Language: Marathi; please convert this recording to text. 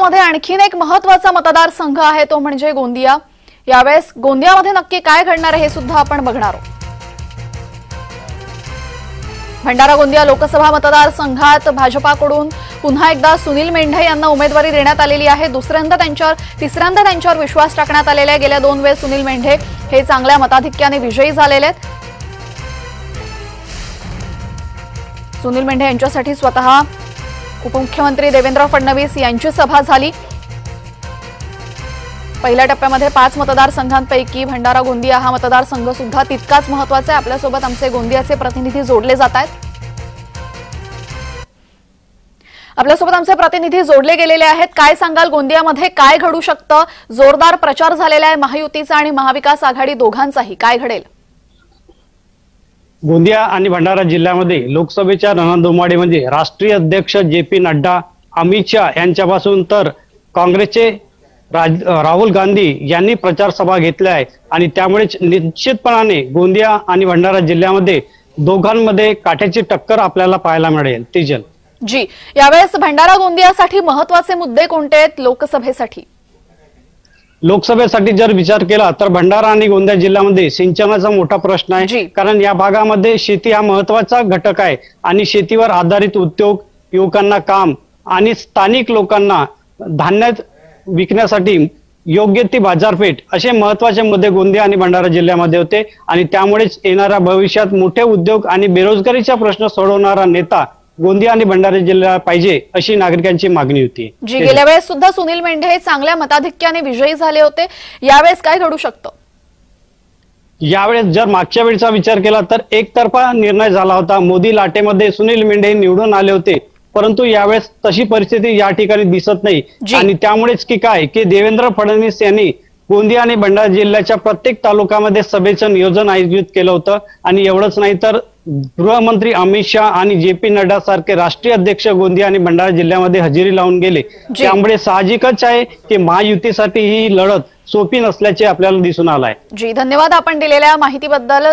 महाराष्ट्रामध्ये आणखीन एक महत्त्वाचा मतदारसंघ आहे तो म्हणजे गोंदिया। यावेळेस गोंदियामध्ये नक्की काय घडणार आहे हे सुद्धा आपण बघणार आहोत। भंडारा गोंदिया लोकसभा मतदारसंघात भाजपाकडून पुन्हा एकदा सुनील मेंढे यांना उमेदवारी देण्यात आलेली आहे। तिसऱ्यांदा त्यांच्यावर विश्वास टाकण्यात आलेला आहे। गेल्या 2 वेळेस सुनील मेंढे हे चांगल्या मताधिक्याने विजयी झालेले आहेत। सुनील मेंढे यांच्यासाठी स्वतः उपमुख्यमंत्री देवेंद्र फडणवीस यांची सभा झाली। पहिल्या टप्प्यामध्ये 5 मतदारसंघांपैकी भंडारा गोंदिया हा मतदारसंघ सुद्धा तितकाच महत्त्वाचा आहे। आपल्यासोबत आमचे गोंदियाचे प्रतिनिधी जोडले जात आहेत। आपल्यासोबत आमचे प्रतिनिधी जोडले गेलेले आहेत। काय सांगाल, गोंदियामध्ये काय घडू शकतं? जोरदार प्रचार झालेला आहे महायुतीचा आणि महाविकास आघाडी दोघांचाही, काय घडेल? गोंदिया आणि भंडारा जिल्ह्यामध्ये लोकसभेच्या रणधुमाळी म्हणजे राष्ट्रीय अध्यक्ष जे.पी. नड्डा, अमित शाह यांच्यापासून तर काँग्रेसचे राहुल गांधी यांनी प्रचार सभा घेतल्या आहे आणि त्यामुळेच निश्चितपणाने गोंदिया आणि भंडारा जिल्ह्यामध्ये दोघांमध्ये काठ्याची टक्कर आपल्याला पाहायला मिळेल। तेजल जी, यावेळेस भंडारा गोंदियासाठी महत्त्वाचे मुद्दे कोणते आहेत? लोकसभेसाठी जर विचार केला तर भंडारा आणि गोंदिया जिल्ह्यामध्ये सिंचनाचा मोठा प्रश्न आहे, कारण या भागामध्ये शेती हा महत्त्वाचा घटक आहे आणि शेतीवर आधारित उद्योग, युवकांना काम आणि स्थानिक लोकांना धान्य विकण्यासाठी योग्य ती बाजारपेठ असे महत्त्वाचे मुद्दे गोंदिया आणि भंडारा जिल्ह्यामध्ये होते आणि त्यामुळेच येणाऱ्या भविष्यात मोठे उद्योग आणि बेरोजगारीचा प्रश्न सोडवणारा नेता गोंदिया आणि भंडारा जिल्ह्याला पाहिजे अशी नागरिकांची मागणी होती। जी, गेल्या वेळेस सुद्धा सुनील मेंढे हे चांगल्या मताधिक्याने विजयी झाले होते। यावेळेस काय घडू शकतं? यावेळेस जर मागच्या वेळेचा विचार केला तर एकतर्फा निर्णय झाला होता। मोदी लाटेमध्ये सुनील मेंढे निवडून आले होते, परंतु यावेळेस तशी परिस्थिती या ठिकाणी दिसत नाही आणि त्यामुळेच की देवेंद्र फडणवीस यांनी गोंदिया आणि भंडारा जिल्ह्याच्या प्रत्येक तालुक्यामध्ये सभेचं नियोजन आयोजित केलं होतं आणि एवढंच नाही तर गृहमंत्री अमित शाह आणि जे.पी. नड्डा सारखे राष्ट्रीय अध्यक्ष गोंदिया आणि भंडारा जिल्ह्यामध्ये हजेरी लावून गेले। त्यामुळे साहजिकच आहे की महायुतीसाठी ही लढत सोपी नसल्याचे आपल्याला दिसून आलं आहे। जी, धन्यवाद आपण दिलेल्या माहितीबद्दल।